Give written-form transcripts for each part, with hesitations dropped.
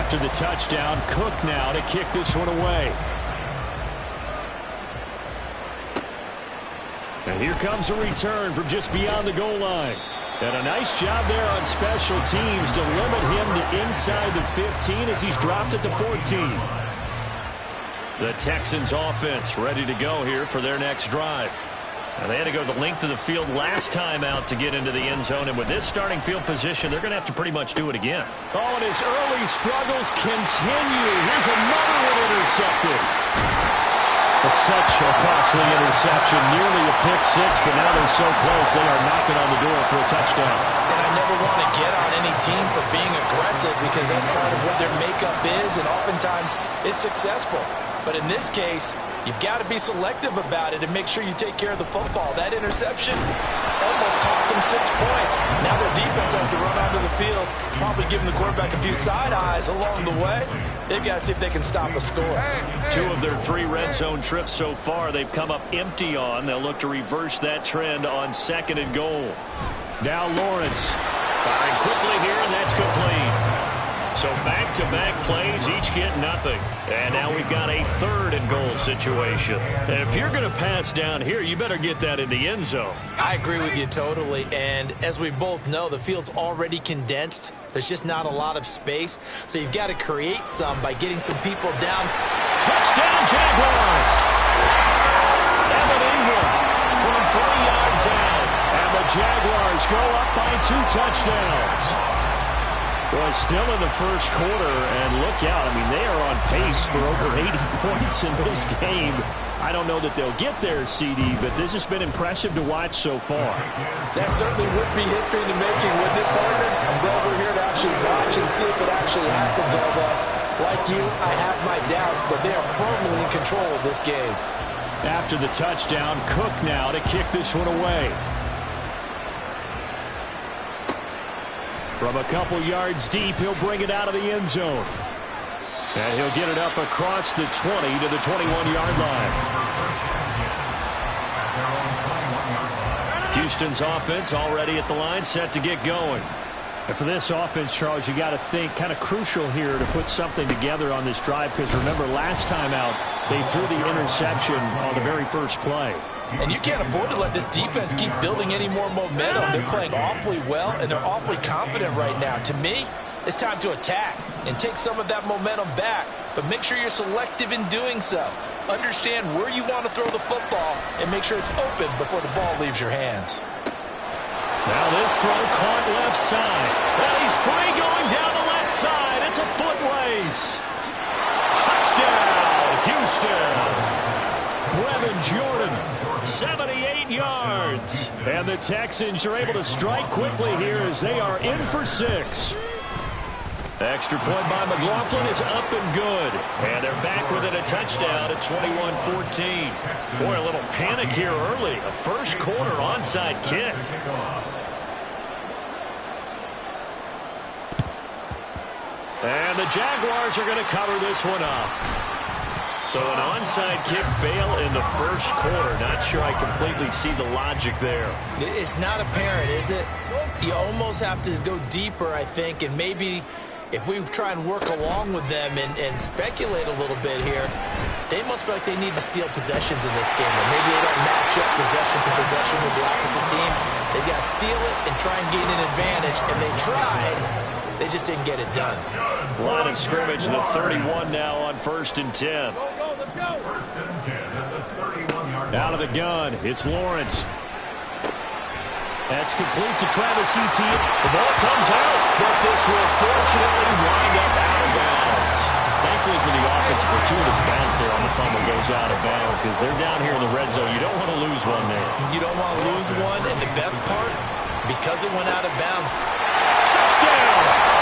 After the touchdown, Cook now to kick this one away. And here comes a return from just beyond the goal line. And a nice job there on special teams to limit him to inside the 15 as he's dropped it to 14. The Texans offense ready to go here for their next drive. And they had to go the length of the field last time out to get into the end zone. And with this starting field position, they're going to have to pretty much do it again. Oh, and his early struggles continue. Here's another one intercepted. It's such a costly interception, nearly a pick six, but now they're so close they are knocking on the door for a touchdown. And I never want to get on any team for being aggressive because that's part of what their makeup is, and oftentimes it's successful. But in this case, you've got to be selective about it and make sure you take care of the football. That interception almost cost them 6 points. Now their defense has to run onto the field, probably giving the quarterback a few side eyes along the way. They've got to see if they can stop a score. 2 of their 3 red zone trips so far, they've come up empty on. They'll look to reverse that trend on 2nd and goal. Now Lawrence firing quickly here, and that's complete. So back-to-back plays, each get nothing. And now we've got a 3rd and goal situation. And if you're going to pass down here, you better get that in the end zone. I agree with you totally. And as we both know, the field's already condensed. There's just not a lot of space. So you've got to create some by getting some people down. Touchdown, Jaguars! Evan Ingram from 3 yards out. And the Jaguars go up by 2 touchdowns. Well, still in the first quarter, and look out. I mean, they are on pace for over 80 points in this game. I don't know that they'll get there, CD, but this has been impressive to watch so far. That certainly would be history in the making, wouldn't it, partner? I'm glad we're here to actually watch and see if it actually happens, although, like you, I have my doubts, but they are firmly in control of this game. After the touchdown, Cook now to kick this one away. From a couple yards deep, he'll bring it out of the end zone. And he'll get it up across the 20 to the 21-yard line. Houston's offense already at the line, set to get going. And for this offense, Charles, you got to think kind of crucial here to put something together on this drive, because remember, last time out, they threw the interception on the very first play. And you can't afford to let this defense keep building any more momentum. They're playing awfully well, and they're awfully confident right now. To me, it's time to attack and take some of that momentum back, but make sure you're selective in doing so. Understand where you want to throw the football and make sure it's open before the ball leaves your hands. Now this throw caught left side. Well, he's free going down the left side. It's a foot race. Touchdown, Houston. Brevin Jordan, 78 yards. And the Texans are able to strike quickly here as they are in for 6. Extra point by McLaughlin is up and good. And they're back within a touchdown at 21-14. Boy, a little panic here early. A first quarter onside kick. And the Jaguars are going to cover this one up. So an onside kick fail in the first quarter. Not sure I completely see the logic there. It's not apparent, is it? You almost have to go deeper, I think, and maybe if we try and work along with them and speculate a little bit here, they must feel like they need to steal possessions in this game. And maybe they don't match up possession for possession with the opposite team. They've got to steal it and try and gain an advantage, and they tried. They just didn't get it done. Line of scrimmage, the 31 now on 1st and 10. Let's go. 1st and 10 at the 31-yard line. Out of the gun, it's Lawrence. That's complete to Travis Etienne. The ball comes out, but this will fortunately wind up out of bounds. Thankfully for the offense, a fortuitous bounce there on the fumble goes out of bounds because they're down here in the red zone. You don't want to lose one there. You don't want to lose one, and the best part, because it went out of bounds. Touchdown!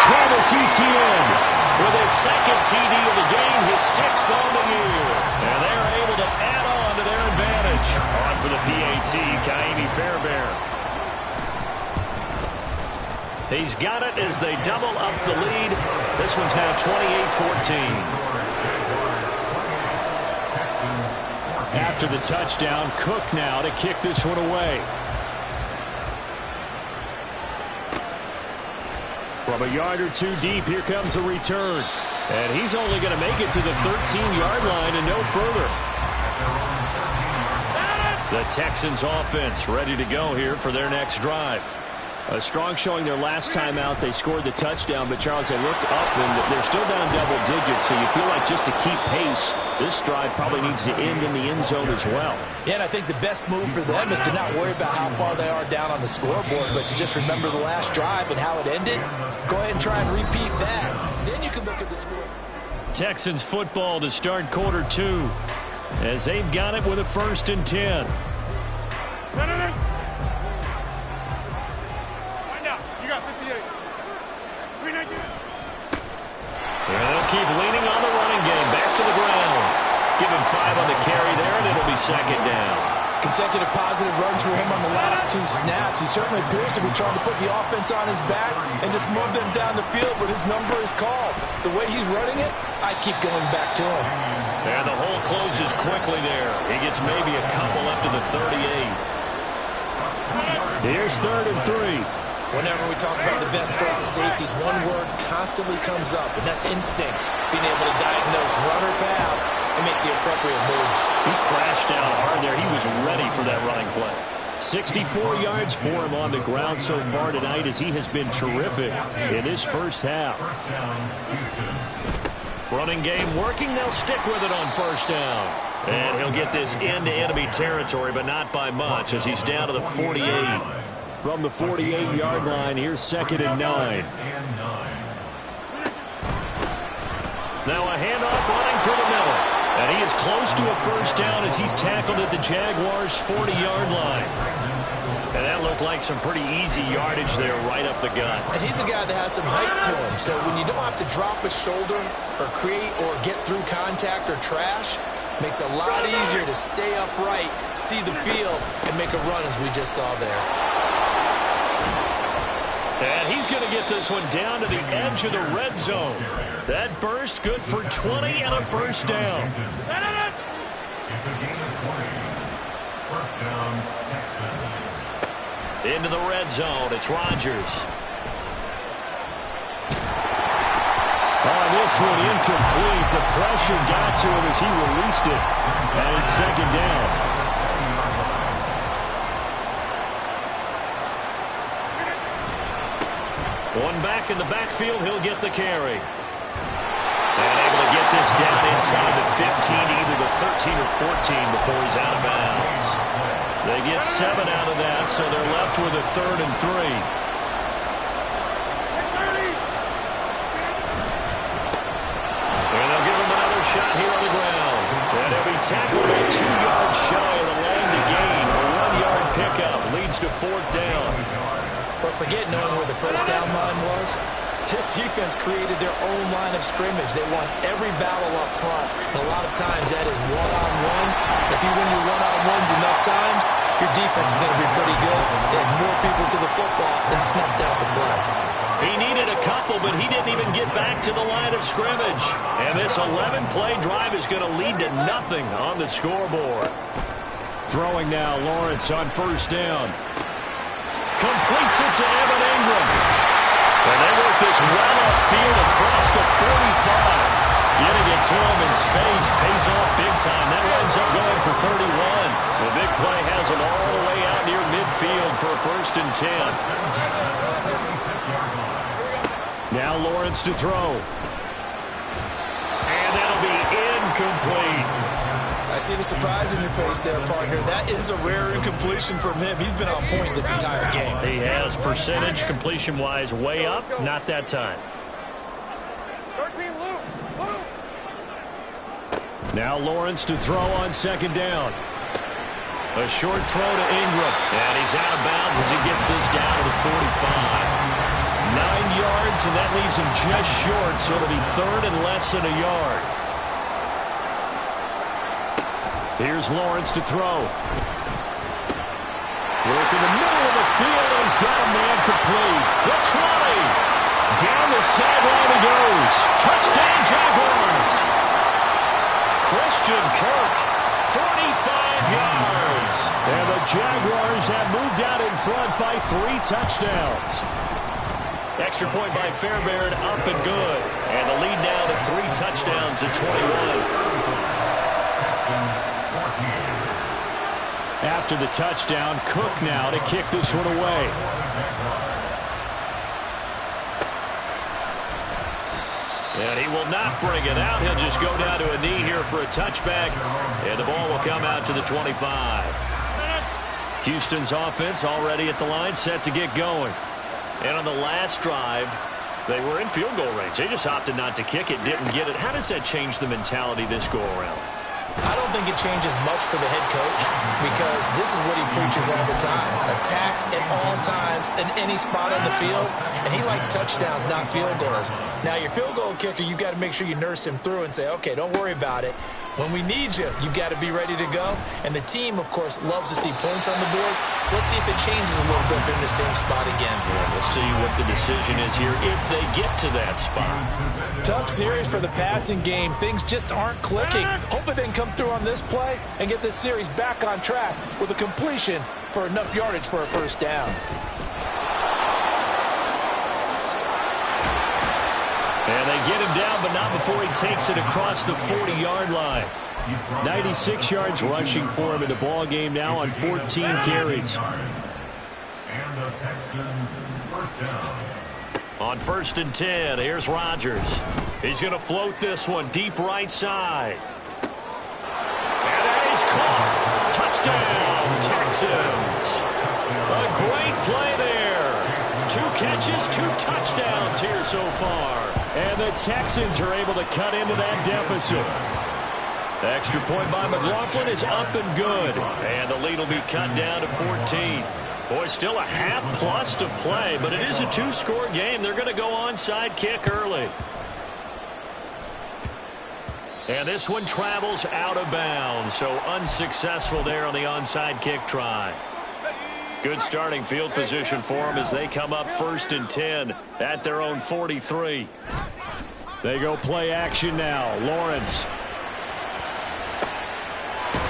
Travis Etienne with his 2nd TD of the game, his 6th on the year. And they're able to add on to their advantage. On for the PAT, Kaimi Fairbairn. He's got it as they double up the lead. This one's now 28-14. After the touchdown, Cook now to kick this one away. From a yard or two deep, here comes the return. And he's only going to make it to the 13-yard line and no further. The Texans offense ready to go here for their next drive. A strong showing their last time out. They scored the touchdown, but Charles, they looked up and they're still down double digits, so you feel like just to keep pace, this drive probably needs to end in the end zone as well. Yeah, and I think the best move for them is to not worry about how far they are down on the scoreboard, but to just remember the last drive and how it ended. Go ahead and try and repeat that. Then you can look at the score. Texans football to start quarter two as they've got it with a 1st and 10. They'll keep leaning on the running game. Back to the ground. Give him 5 on the carry there, and it'll be 2nd down. Consecutive positive runs for him on the last 2 snaps. He certainly appears to be trying to put the offense on his back and just move them down the field, but his number is called. The way he's running it, I keep going back to him. And the hole closes quickly there. He gets maybe a couple up to the 38. Here's 3rd and 3. Whenever we talk about the best strong safeties, one word constantly comes up, and that's instincts. Being able to diagnose run or pass and make the appropriate moves. He crashed out hard there. He was ready for that running play. 64 yards for him on the ground so far tonight as he has been terrific in this first half. Running game working. They'll stick with it on 1st down. And he'll get this into enemy territory, but not by much as he's down to the 48. From the 48-yard line, here's 2nd and 9. Now a handoff running through the middle. And he is close to a 1st down as he's tackled at the Jaguars' 40-yard line. And that looked like some pretty easy yardage there right up the gut. And he's a guy that has some height to him. So when you don't have to drop a shoulder or create or get through contact or trash, makes it a lot easier to stay upright, see the field, and make a run as we just saw there. And he's going to get this one down to the edge of the red zone. That burst good for 20 and a 1st down. It's a gain of 20. 1st down, Texans. Into the red zone, it's Rodgers. On this one, incomplete. The pressure got to him as he released it. And it's 2nd down. One back in the backfield, he'll get the carry. And able to get this down inside the 15, either the 13 or 14 before he's out of bounds. They get 7 out of that, so they're left with a 3rd and 3. And they'll give him another shot here on the ground. And he'll be tackled at 2 yards shy of the line to gain. A 1-yard pickup leads to 4th down. But forget knowing where the 1st down line was. This defense created their own line of scrimmage. They won every battle up front. And a lot of times that is one-on-one. If you win your one-on-ones enough times, your defense is going to be pretty good. They had more people to the football and snuffed out the play. He needed a couple, but he didn't even get back to the line of scrimmage. And this 11-play drive is going to lead to nothing on the scoreboard. Throwing now, Lawrence on 1st down. Completes it to Evan Ingram. And they work this well upfield across the 45. Getting it to him in space pays off big time. That winds up going for 31. The big play has him all the way out near midfield for a 1st and 10. Now Lawrence to throw. And that'll be incomplete. I see the surprise in your face there, partner. That is a rare incompletion from him. He's been on point this entire game. He has percentage completion-wise way up. Not that time. Now Lawrence to throw on 2nd down. A short throw to Ingram. And he's out of bounds as he gets this down to the 45. 9 yards, and that leaves him just short, so it'll be 3rd and less than a yard. Here's Lawrence to throw. Work in the middle of the field, and he's got a man complete. The 20. Down the sideline he goes. Touchdown, Jaguars. Christian Kirk, 45 yards. And the Jaguars have moved out in front by 3 touchdowns. extra point by Fairbairn, up and good. And the lead now to 3 touchdowns at 21. After the touchdown, Cook now to kick this one away. And he will not bring it out. He'll just go down to a knee here for a touchback. And the ball will come out to the 25. Houston's offense already at the line, set to get going. And on the last drive, they were in field goal range. They just opted not to kick it, didn't get it. How does that change the mentality this go-around? I don't think it changes much for the head coach because this is what he preaches all the time. Attack at all times in any spot on the field, and he likes touchdowns, not field goals. Now, your field goal kicker, you've got to make sure you nurse him through and say, okay, don't worry about it. When we need you, you've got to be ready to go. And the team, of course, loves to see points on the board. So let's see if it changes a little bit in the same spot again. Yeah, we'll see what the decision is here if they get to that spot. Tough series for the passing game. Things just aren't clicking. Hopefully they can come through on this play and get this series back on track with a completion for enough yardage for a first down. And they get him down, but not before he takes it across the 40-yard line. 96 yards rushing for him in the ball game now on 14 carries. And the Texans first down. On 1st and 10, here's Rodgers. He's going to float this one deep right side. And that is caught. Touchdown, Texans. A great play there. 2 catches, 2 touchdowns here so far. And the Texans are able to cut into that deficit. The extra point by McLaughlin is up and good. And the lead will be cut down to 14. Boy, still a half-plus to play, but it is a 2-score game. They're going to go onside kick early. And this one travels out of bounds, so unsuccessful there on the onside kick try. Good starting field position for them as they come up 1st and 10 at their own 43. They go play action now. Lawrence.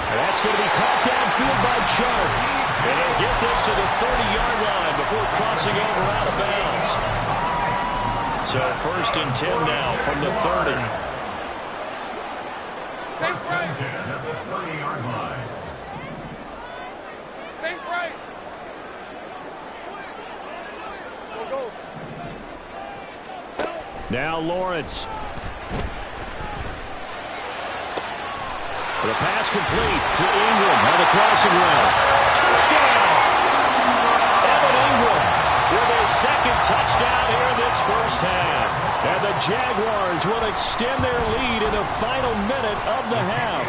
And that's going to be caught downfield by Chubb. And he'll get this to the 30-yard line before crossing over out of bounds. So 1st and 10 now from the 30. First and 10 at the 30-yard line. Safe right. Go. Now Lawrence. The pass complete to Ingram on the crossing route. Touchdown! Evan Ingram with his 2nd touchdown here in this first half. And the Jaguars will extend their lead in the final minute of the half.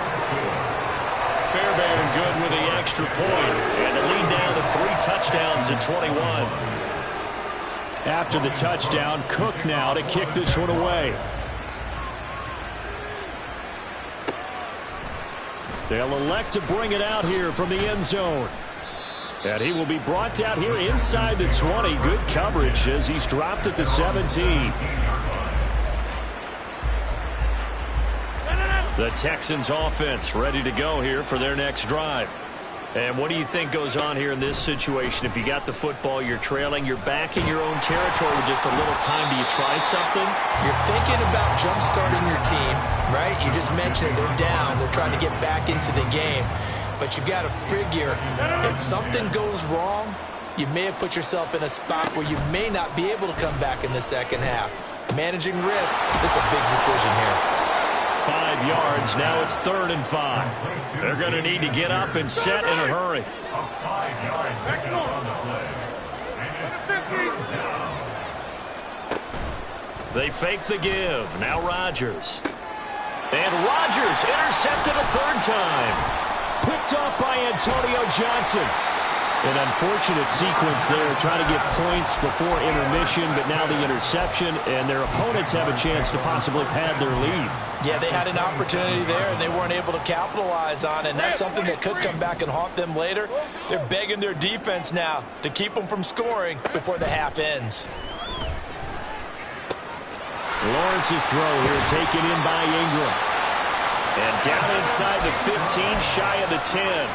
Fairbairn good with the extra point. And the lead down to 3 touchdowns at 21. After the touchdown, Cook now to kick this one away. They'll elect to bring it out here from the end zone. And he will be brought down here inside the 20. Good coverage as he's dropped at the 17. The Texans offense ready to go here for their next drive. And what do you think goes on here in this situation? If you got the football, you're trailing, you're back in your own territory with just a little time. Do you try something? You're thinking about jump-starting your team, right? You just mentioned it. They're down. They're trying to get back into the game. But you've got to figure if something goes wrong, you may have put yourself in a spot where you may not be able to come back in the second half. Managing risk, this is a big decision here. 5 yards. Now it's 3rd and 5. They're going to need to get up and set in a hurry. A 5-yard pickup on the play. And it's 4th down. They fake the give. Now Rodgers. And Rodgers intercepted a 3rd time. Picked off by Antonio Johnson. An unfortunate sequence there, trying to get points before intermission, but now the interception, and their opponents have a chance to possibly pad their lead. Yeah, they had an opportunity there, and they weren't able to capitalize on it, and that's something that could come back and haunt them later. They're begging their defense now to keep them from scoring before the half ends. Lawrence's throw here taken in by Ingram. And down inside the 15, shy of the 10.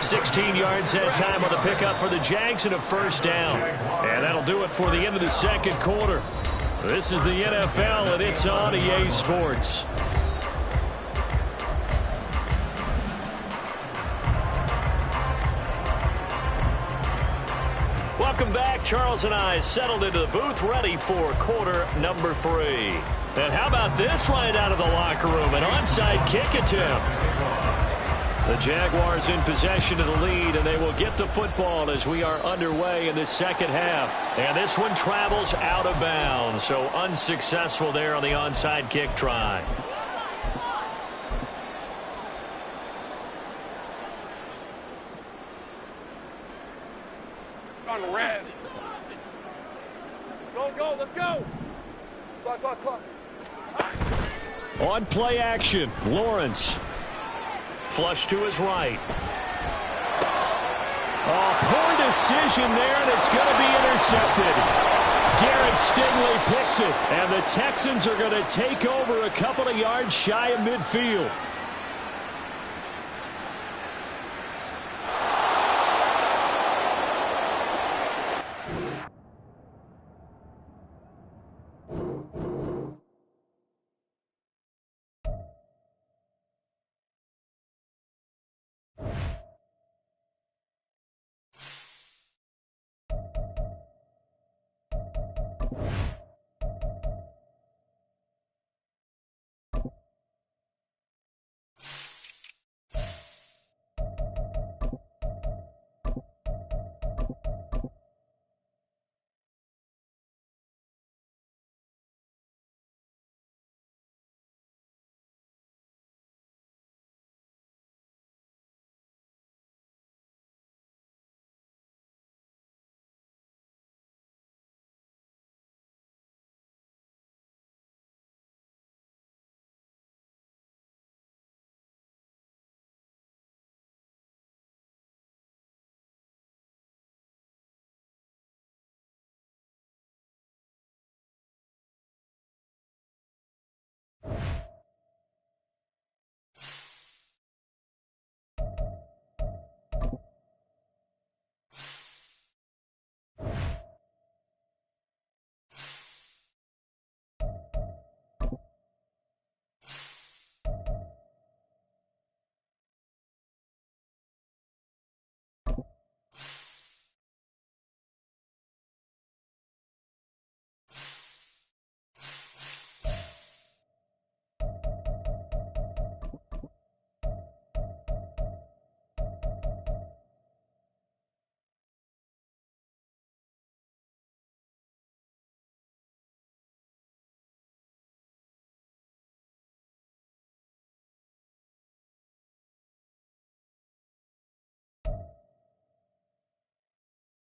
16 yards that time on the pickup for the Jags and a first down. And that'll do it for the end of the second quarter. This is the NFL, and it's on EA Sports. Welcome back. Charles and I settled into the booth, ready for quarter number 3. And how about this right out of the locker room? An onside kick attempt. The Jaguars in possession of the lead, and they will get the football as we are underway in the second half. And this one travels out of bounds, so unsuccessful there on the onside kick try. On red. Go, let's go. Clock. On play action, Lawrence. Flush to his right. Oh, poor decision there, and it's going to be intercepted. Garrett Stingley picks it, and the Texans are going to take over a couple of yards shy of midfield.